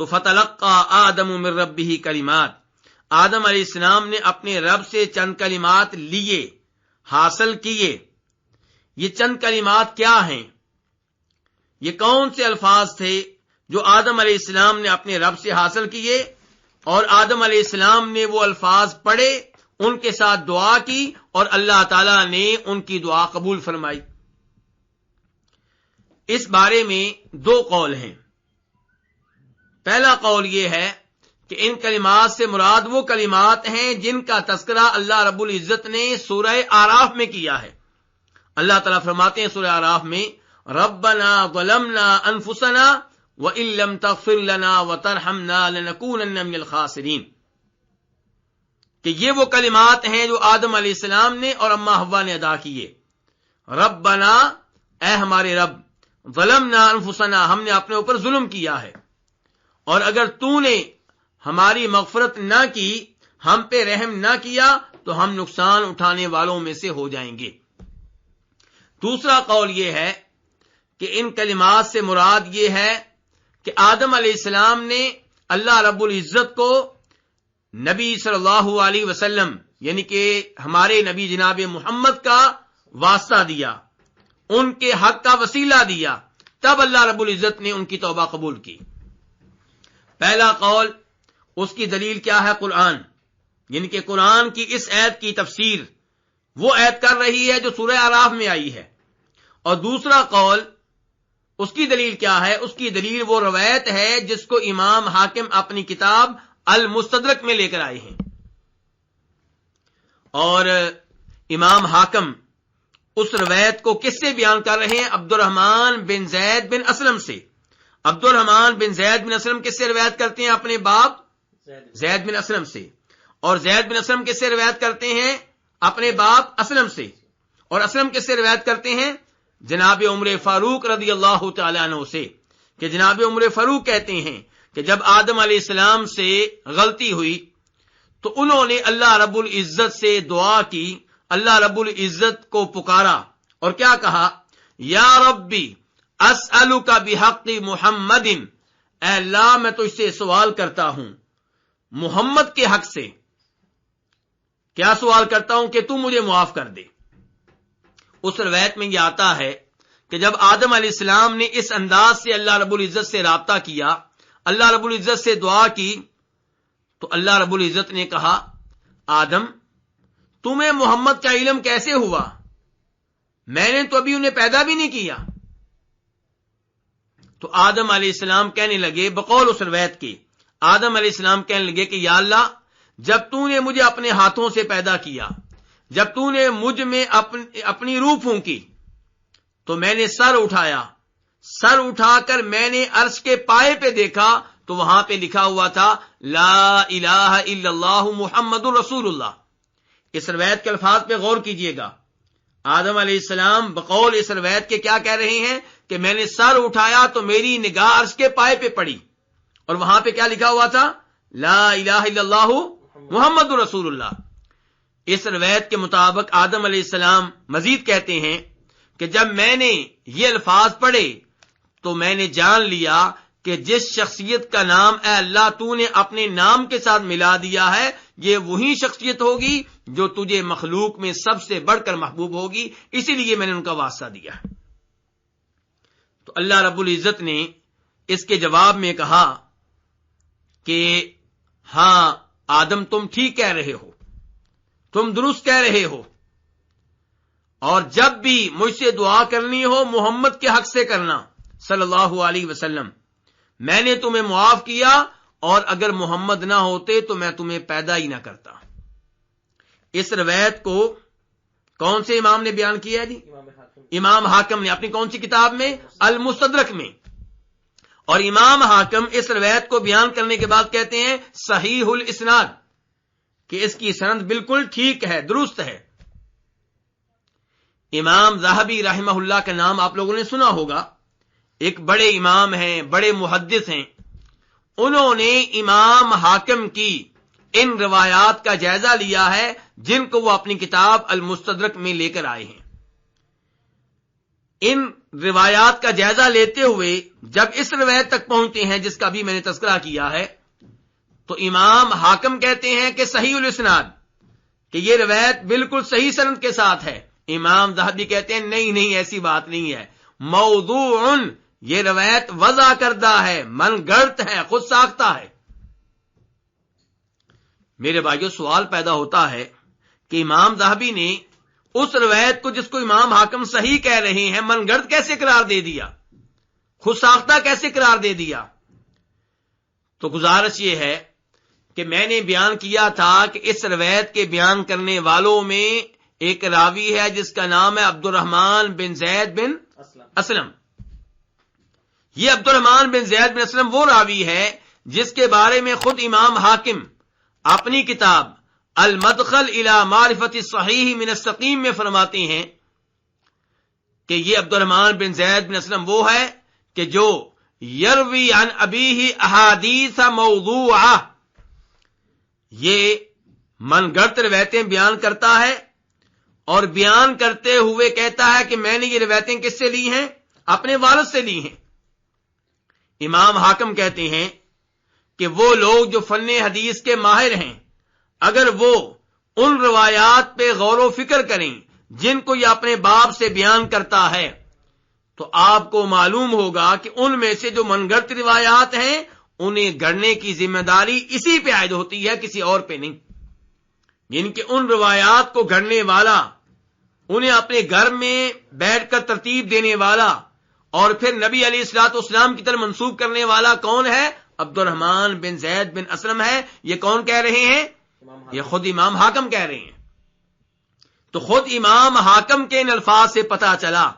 تو فتلقى آدم من ربه کلمات، آدم علیہ السلام نے اپنے رب سے چند کلمات لیے، حاصل کیے۔ یہ چند کلمات کیا ہیں؟ یہ کون سے الفاظ تھے جو آدم علیہ السلام نے اپنے رب سے حاصل کیے؟ اور آدم علیہ السلام نے وہ الفاظ پڑھے، ان کے ساتھ دعا کی، اور اللہ تعالی نے ان کی دعا قبول فرمائی۔ اس بارے میں دو قول ہیں۔ پہلا قول یہ ہے کہ ان کلمات سے مراد وہ کلمات ہیں جن کا تذکرہ اللہ رب العزت نے سورہ اعراف میں کیا ہے۔ اللہ تعالیٰ فرماتے ہیں سورہ اعراف میں، ربنا ظلمنا انفسنا وان لم تغفر لنا وترحمنا لنکونن من الخاسرین، کہ یہ وہ کلمات ہیں جو آدم علیہ السلام نے اور اماں حوا نے ادا کیے۔ ربنا، اے ہمارے رب، ظلمنا انفسنا، ہم نے اپنے اوپر ظلم کیا ہے، اور اگر تو نے ہماری مغفرت نہ کی، ہم پہ رحم نہ کیا، تو ہم نقصان اٹھانے والوں میں سے ہو جائیں گے۔ دوسرا قول یہ ہے کہ ان کلمات سے مراد یہ ہے کہ آدم علیہ السلام نے اللہ رب العزت کو نبی صلی اللہ علیہ وسلم، یعنی کہ ہمارے نبی جناب محمد کا واسطہ دیا، ان کے حق کا وسیلہ دیا، تب اللہ رب العزت نے ان کی توبہ قبول کی۔ پہلا قول، اس کی دلیل کیا ہے؟ قرآن، یعنی کہ قرآن کی اس آیت کی تفسیر وہ آیت کر رہی ہے جو سورہ اعراف میں آئی ہے۔ اور دوسرا قول، اس کی دلیل کیا ہے؟ اس کی دلیل وہ روایت ہے جس کو امام حاکم اپنی کتاب المستدرک میں لے کر آئے ہیں، اور امام حاکم اس روایت کو کس سے بیان کر رہے ہیں؟ عبد الرحمن بن زید بن اسلم سے۔ عبد الرحمن بن زید بن اسلم کس سے روایت کرتے ہیں؟ اپنے باپ زید بن اسلم سے۔ اور زید بن اسلم کس سے روایت کرتے ہیں؟ اپنے باپ اسلم سے۔ اور اسلم کس سے روایت کرتے ہیں؟ جناب عمر فاروق رضی اللہ تعالیٰ عنہ سے، کہ جناب عمر فاروق کہتے ہیں کہ جب آدم علیہ السلام سے غلطی ہوئی تو انہوں نے اللہ رب العزت سے دعا کی، اللہ رب العزت کو پکارا، اور کیا کہا؟ یا ربی اسألک بحق محمد، اے اللہ میں تجھ سے سوال کرتا ہوں محمد کے حق سے۔ کیا سوال کرتا ہوں؟ کہ تو مجھے معاف کر دے۔ اس روایت میں یہ آتا ہے کہ جب آدم علیہ السلام نے اس انداز سے اللہ رب العزت سے رابطہ کیا، اللہ رب العزت سے دعا کی، تو اللہ رب العزت نے کہا، آدم تمہیں محمد کا علم کیسے ہوا؟ میں نے تو ابھی انہیں پیدا بھی نہیں کیا۔ تو آدم علیہ السلام کہنے لگے، بقول اس روایت کے، آدم علیہ السلام کہنے لگے کہ یا اللہ، جب تو نے مجھے اپنے ہاتھوں سے پیدا کیا، جب تو نے مجھ میں اپنی روح پھونکی، تو میں نے سر اٹھایا، سر اٹھا کر میں نے عرش کے پائے پہ دیکھا تو وہاں پہ لکھا ہوا تھا لا الہ الا اللہ محمد رسول اللہ۔ اس روایت کے الفاظ پہ غور کیجئے گا۔ آدم علیہ السلام بقول اس روایت کے کیا کہہ رہے ہیں کہ میں نے سر اٹھایا تو میری نگاہ عرش کے پائے پہ پڑی، اور وہاں پہ کیا لکھا ہوا تھا؟ لا الہ الا اللہ محمد رسول اللہ۔ اس روایت کے مطابق آدم علیہ السلام مزید کہتے ہیں کہ جب میں نے یہ الفاظ پڑھے تو میں نے جان لیا کہ جس شخصیت کا نام اے اللہ تو نے اپنے نام کے ساتھ ملا دیا ہے، یہ وہی شخصیت ہوگی جو تجھے مخلوق میں سب سے بڑھ کر محبوب ہوگی، اسی لیے میں نے ان کا واسطہ دیا۔ تو اللہ رب العزت نے اس کے جواب میں کہا کہ ہاں آدم تم ٹھیک کہہ رہے ہو، تم درست کہہ رہے ہو، اور جب بھی مجھ سے دعا کرنی ہو محمد کے حق سے کرنا صلی اللہ علیہ وسلم۔ میں نے تمہیں معاف کیا، اور اگر محمد نہ ہوتے تو میں تمہیں پیدا ہی نہ کرتا۔ اس روایت کو کون سے امام نے بیان کیا ہے جی؟ امام حاکم نے اپنی کون سی کتاب میں؟ المستدرک میں۔ اور امام حاکم اس روایت کو بیان کرنے کے بعد کہتے ہیں صحیح الاسناد، کہ اس کی سند بالکل ٹھیک ہے، درست ہے۔ امام ذہبی رحمہ اللہ کا نام آپ لوگوں نے سنا ہوگا، ایک بڑے امام ہیں، بڑے محدث ہیں۔ انہوں نے امام حاکم کی ان روایات کا جائزہ لیا ہے جن کو وہ اپنی کتاب المستدرک میں لے کر آئے ہیں۔ ان روایات کا جائزہ لیتے ہوئے جب اس روایت تک پہنچتے ہیں جس کا بھی میں نے تذکرہ کیا ہے، تو امام حاکم کہتے ہیں کہ صحیح الاسناد، کہ یہ روایت بالکل صحیح سند کے ساتھ ہے۔ امام ذہبی کہتے ہیں نہیں ایسی بات نہیں ہے، موضوع، یہ روایت وضع کردہ ہے، من گڑت ہے، خود ساختہ ہے۔ میرے بھائیو، سوال پیدا ہوتا ہے کہ امام ذہبی نے اس روایت کو جس کو امام حاکم صحیح کہہ رہے ہیں من گڑت کیسے قرار دے دیا، خود ساختہ کیسے قرار دے دیا؟ تو گزارش یہ ہے کہ میں نے بیان کیا تھا کہ اس روایت کے بیان کرنے والوں میں ایک راوی ہے جس کا نام ہے عبد الرحمن بن زید بن اسلم۔ یہ عبد الرحمن بن زید بن اسلم وہ راوی ہے جس کے بارے میں خود امام حاکم اپنی کتاب المدخل الی معرفت الصحیح من السقیم میں فرماتے ہیں کہ یہ عبد الرحمن بن زید بن اسلم وہ ہے کہ جو یروی عن ابیہ احادیث موضوعہ، یہ من گڑت روایتیں بیان کرتا ہے اور بیان کرتے ہوئے کہتا ہے کہ میں نے یہ روایتیں کس سے لی ہیں؟ اپنے والد سے لی ہیں۔ امام حاکم کہتے ہیں کہ وہ لوگ جو فن حدیث کے ماہر ہیں، اگر وہ ان روایات پہ غور و فکر کریں جن کو یہ اپنے باپ سے بیان کرتا ہے، تو آپ کو معلوم ہوگا کہ ان میں سے جو من گڑت روایات ہیں انہیں گڑنے کی ذمہ داری اسی پہ عائد ہوتی ہے، کسی اور پہ نہیں۔ یعنی کہ ان روایات کو گھڑنے والا، انہیں اپنے گھر میں بیٹھ کر ترتیب دینے والا اور پھر نبی علیہ الصلوۃ والسلام کی طرف منسوب کرنے والا کون ہے؟ عبد الرحمن بن زید بن اسلم ہے۔ یہ کون کہہ رہے ہیں؟ یہ خود امام حاکم کہہ رہے ہیں۔ تو خود امام حاکم کے ان الفاظ سے پتا چلا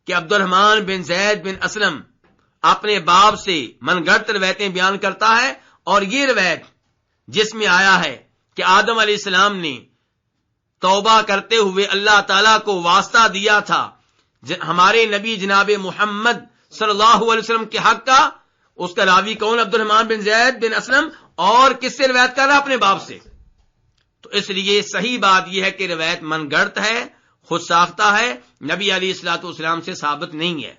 کہ عبد الرحمن بن زید بن اسلم اپنے باپ سے من گڑت روایتیں بیان کرتا ہے، اور یہ روایت جس میں آیا ہے کہ آدم علیہ السلام نے توبہ کرتے ہوئے اللہ تعالیٰ کو واسطہ دیا تھا ہمارے نبی جناب محمد صلی اللہ علیہ وسلم کے حق کا، اس کا راوی کون؟ عبد الرحمن بن زید بن اسلم، اور کس سے روایت کر رہا؟ اپنے باپ سے۔ تو اس لیے صحیح بات یہ ہے کہ روایت من گڑت ہے، خود ساختہ ہے، نبی علیہ الصلوۃ والسلام سے ثابت نہیں ہے،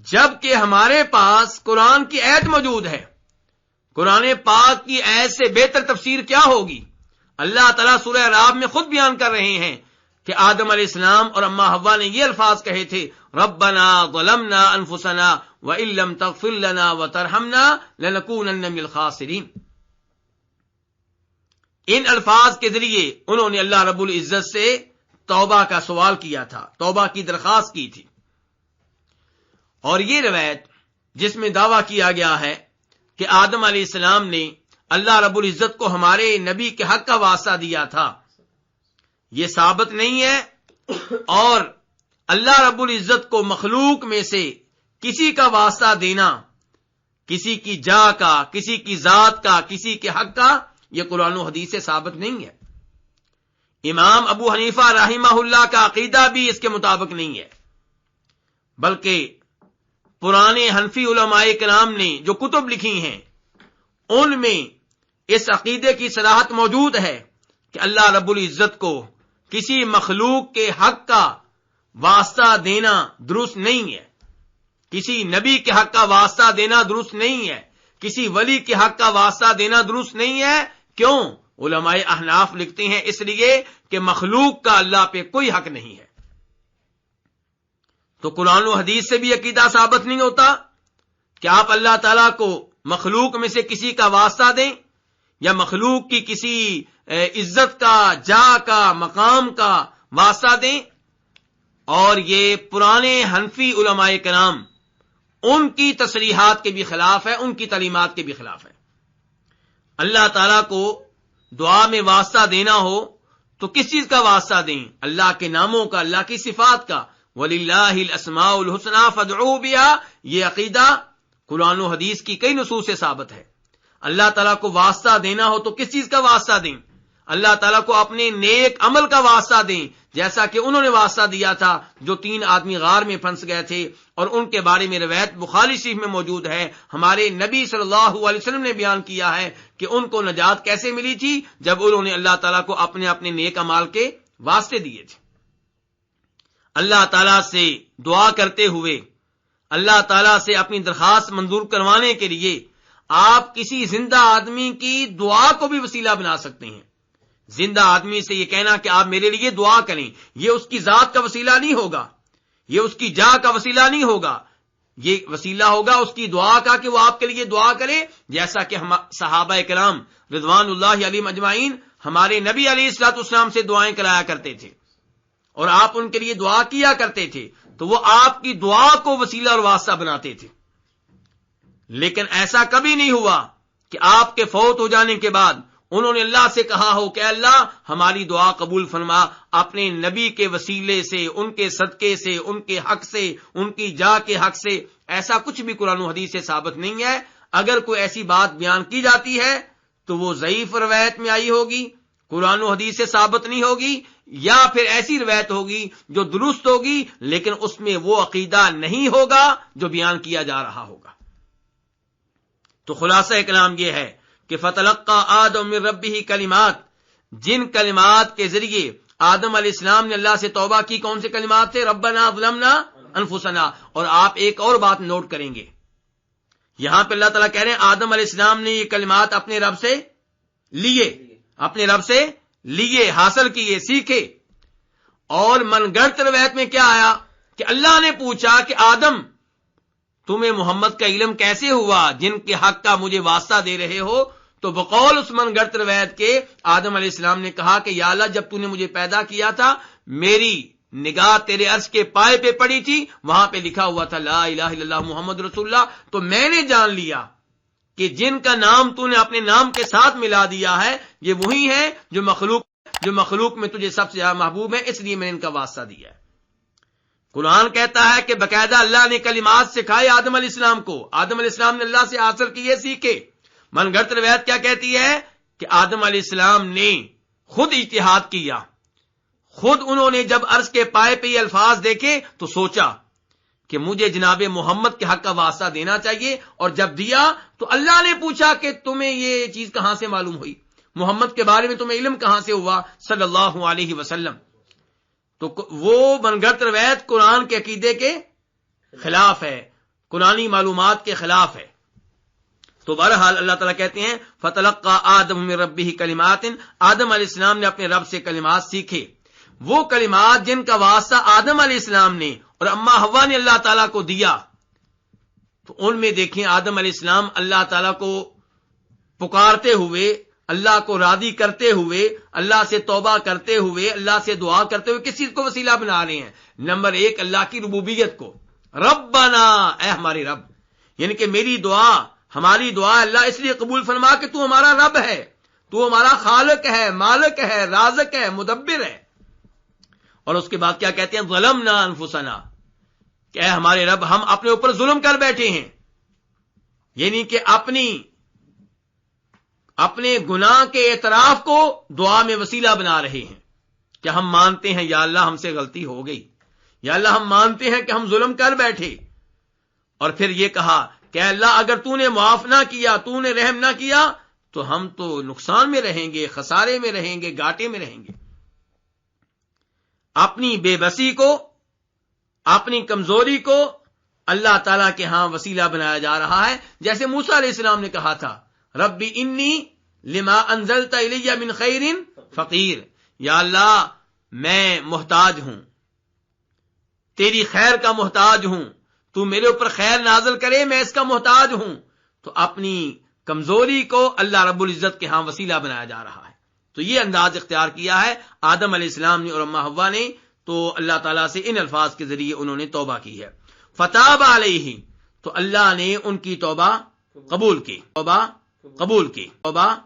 جبکہ ہمارے پاس قرآن کی آیت موجود ہے۔ قرآن پاک کی آیت سے بہتر تفسیر کیا ہوگی؟ اللہ تعالیٰ سورہ اعراف میں خود بیان کر رہے ہیں کہ آدم علیہ السلام اور اما حوا نے یہ الفاظ کہے تھے، ربنا ظلمنا انفسنا وان لم تغفر لنا وترحمنا لنکونن من الخاسرین۔ ان الفاظ کے ذریعے انہوں نے اللہ رب العزت سے توبہ کا سوال کیا تھا، توبہ کی درخواست کی تھی۔ اور یہ روایت جس میں دعویٰ کیا گیا ہے کہ آدم علیہ السلام نے اللہ رب العزت کو ہمارے نبی کے حق کا واسطہ دیا تھا، یہ ثابت نہیں ہے، اور اللہ رب العزت کو مخلوق میں سے کسی کا واسطہ دینا، کسی کی جا کا، کسی کی ذات کا، کسی کے حق کا، یہ قرآن و حدیث سے ثابت نہیں ہے۔ امام ابو حنیفہ رحمہ اللہ کا عقیدہ بھی اس کے مطابق نہیں ہے، بلکہ پرانے حنفی علماء کرام نے جو کتب لکھی ہیں ان میں اس عقیدے کی صراحت موجود ہے کہ اللہ رب العزت کو کسی مخلوق کے حق کا واسطہ دینا درست نہیں ہے، کسی نبی کے حق کا واسطہ دینا درست نہیں ہے، کسی ولی کے حق کا واسطہ دینا درست نہیں ہے۔ کیوں؟ علماء احناف لکھتے ہیں اس لیے کہ مخلوق کا اللہ پہ کوئی حق نہیں ہے۔ تو قرآن و حدیث سے بھی عقیدہ ثابت نہیں ہوتا کہ آپ اللہ تعالیٰ کو مخلوق میں سے کسی کا واسطہ دیں، یا مخلوق کی کسی عزت کا، جا کا، مقام کا واسطہ دیں۔ اور یہ پرانے حنفی علماء کرام ان کی تصریحات کے بھی خلاف ہے، ان کی تعلیمات کے بھی خلاف ہے۔ اللہ تعالیٰ کو دعا میں واسطہ دینا ہو تو کس چیز کا واسطہ دیں؟ اللہ کے ناموں کا، اللہ کی صفات کا۔ وَلِلَّهِ الْأَسْمَاءُ الْحُسْنَى فَادْعُوهُ بِهَا، یہ عقیدہ قرآن و حدیث کی کئی نصوص سے ثابت ہے۔ اللہ تعالیٰ کو واسطہ دینا ہو تو کس چیز کا واسطہ دیں؟ اللہ تعالیٰ کو اپنے نیک عمل کا واسطہ دیں، جیسا کہ انہوں نے واسطہ دیا تھا جو 3 آدمی غار میں پھنس گئے تھے، اور ان کے بارے میں روایت بخاری شریف میں موجود ہے۔ ہمارے نبی صلی اللہ علیہ وسلم نے بیان کیا ہے کہ ان کو نجات کیسے ملی تھی، جب انہوں نے اللہ تعالیٰ کو اپنے اپنے نیک اعمال کے واسطے دیے تھے۔ اللہ تعالیٰ سے دعا کرتے ہوئے اللہ تعالیٰ سے اپنی درخواست منظور کروانے کے لیے آپ کسی زندہ آدمی کی دعا کو بھی وسیلہ بنا سکتے ہیں۔ زندہ آدمی سے یہ کہنا کہ آپ میرے لیے دعا کریں، یہ اس کی ذات کا وسیلہ نہیں ہوگا، یہ اس کی جاہ کا وسیلہ نہیں ہوگا، یہ وسیلہ ہوگا اس کی دعا کا کہ وہ آپ کے لیے دعا کرے، جیسا کہ صحابہ کرام رضوان اللہ علیہم اجمعین ہمارے نبی علیہ الصلوۃ والسلام سے دعائیں کرایا کرتے تھے اور آپ ان کے لیے دعا کیا کرتے تھے، تو وہ آپ کی دعا کو وسیلہ اور واسطہ بناتے تھے۔ لیکن ایسا کبھی نہیں ہوا کہ آپ کے فوت ہو جانے کے بعد انہوں نے اللہ سے کہا ہو کہ اللہ ہماری دعا قبول فرما، اپنے نبی کے وسیلے سے، ان کے صدقے سے، ان کے حق سے، ان کی جاہ کے حق سے۔ ایسا کچھ بھی قرآن و حدیث سے ثابت نہیں ہے۔ اگر کوئی ایسی بات بیان کی جاتی ہے تو وہ ضعیف روایت میں آئی ہوگی، قرآن و حدیث سے ثابت نہیں ہوگی، یا پھر ایسی روایت ہوگی جو درست ہوگی لیکن اس میں وہ عقیدہ نہیں ہوگا جو بیان کیا جا رہا ہوگا۔ تو خلاصہ کلام یہ ہے کہ فتلقى آدم من ربه کلمات، جن کلمات کے ذریعے آدم علیہ السلام نے اللہ سے توبہ کی، کون سے کلمات تھے؟ ربنا ظلمنا انفسنا۔ اور آپ ایک اور بات نوٹ کریں گے، یہاں پہ اللہ تعالیٰ کہہ رہے ہیں آدم علیہ السلام نے یہ کلمات اپنے رب سے لیے، اپنے رب سے لیے، حاصل کیے، سیکھے۔ اور من گڑت روایت میں کیا آیا کہ اللہ نے پوچھا کہ آدم تمہیں محمد کا علم کیسے ہوا جن کے حق کا مجھے واسطہ دے رہے ہو؟ تو بقول اس من گڑت روایت کے آدم علیہ السلام نے کہا کہ یا اللہ جب تو نے مجھے پیدا کیا تھا میری نگاہ تیرے عرش کے پائے پہ پڑی تھی، وہاں پہ لکھا ہوا تھا لا الہ الا اللہ محمد رسول اللہ، تو میں نے جان لیا کہ جن کا نام تو نے اپنے نام کے ساتھ ملا دیا ہے یہ وہی ہے جو مخلوق میں تجھے سب سے زیادہ محبوب ہے، اس لیے میں نے ان کا واسطہ دیا ہے۔ قرآن کہتا ہے کہ باقاعدہ اللہ نے کلمات سکھائے آدم علیہ السلام کو، آدم علیہ السلام نے اللہ سے حاصل کیے، سیکھے۔ من گھڑت روایت کیا کہتی ہے کہ آدم علیہ السلام نے خود اجتہاد کیا، خود انہوں نے جب عرش کے پائے پہ یہ الفاظ دیکھے تو سوچا کہ مجھے جناب محمد کے حق کا واسطہ دینا چاہیے، اور جب دیا تو اللہ نے پوچھا کہ تمہیں یہ چیز کہاں سے معلوم ہوئی، محمد کے بارے میں تمہیں علم کہاں سے ہوا صلی اللہ علیہ وسلم۔ تو وہ من گھڑت روایت قرآن کے عقیدے کے خلاف ہے، قرآنی معلومات کے خلاف ہے۔ تو بہرحال اللہ تعالیٰ کہتے ہیں فتلقى آدم من ربه کلمات، آدم علیہ السلام نے اپنے رب سے کلمات سیکھے، وہ کلمات جن کا واسطہ آدم علیہ السلام نے اور اما حوا نے اللہ تعالیٰ کو دیا۔ تو ان میں دیکھیں آدم علیہ السلام اللہ تعالیٰ کو پکارتے ہوئے، اللہ کو راضی کرتے ہوئے، اللہ سے توبہ کرتے ہوئے، اللہ سے دعا کرتے ہوئے کس چیز کو وسیلہ بنا رہے ہیں؟ نمبر ایک اللہ کی ربوبیت کو، ربنا اے ہمارے رب، یعنی کہ میری دعا، ہماری دعا اللہ اس لیے قبول فرما کہ تو ہمارا رب ہے، تو ہمارا خالق ہے، مالک ہے، رازق ہے، مدبر ہے۔ اور اس کے بعد کیا کہتے ہیں؟ ظلمنا انفسنا، کہ اے ہمارے رب ہم اپنے اوپر ظلم کر بیٹھے ہیں، یعنی کہ اپنے گناہ کے اعتراف کو دعا میں وسیلہ بنا رہے ہیں کہ ہم مانتے ہیں یا اللہ ہم سے غلطی ہو گئی، یا اللہ ہم مانتے ہیں کہ ہم ظلم کر بیٹھے۔ اور پھر یہ کہا کہ اللہ اگر تو نے معاف نہ کیا، تو نے رحم نہ کیا تو ہم تو نقصان میں رہیں گے، خسارے میں رہیں گے، گھاٹے میں رہیں گے۔ اپنی بے بسی کو، اپنی کمزوری کو اللہ تعالیٰ کے ہاں وسیلہ بنایا جا رہا ہے، جیسے موسیٰ علیہ السلام نے کہا تھا ربی انی لما انزلت الی من خیر فقیر، یا اللہ میں محتاج ہوں، تیری خیر کا محتاج ہوں، تو میرے اوپر خیر نازل کرے، میں اس کا محتاج ہوں۔ تو اپنی کمزوری کو اللہ رب العزت کے ہاں وسیلہ بنایا جا رہا ہے۔ تو یہ انداز اختیار کیا ہے آدم علیہ السلام نے اور اما حوا نے، تو اللہ تعالیٰ سے ان الفاظ کے ذریعے انہوں نے توبہ کی ہے۔ فتاب علیہ، تو اللہ نے ان کی توبہ قبول کی، توبہ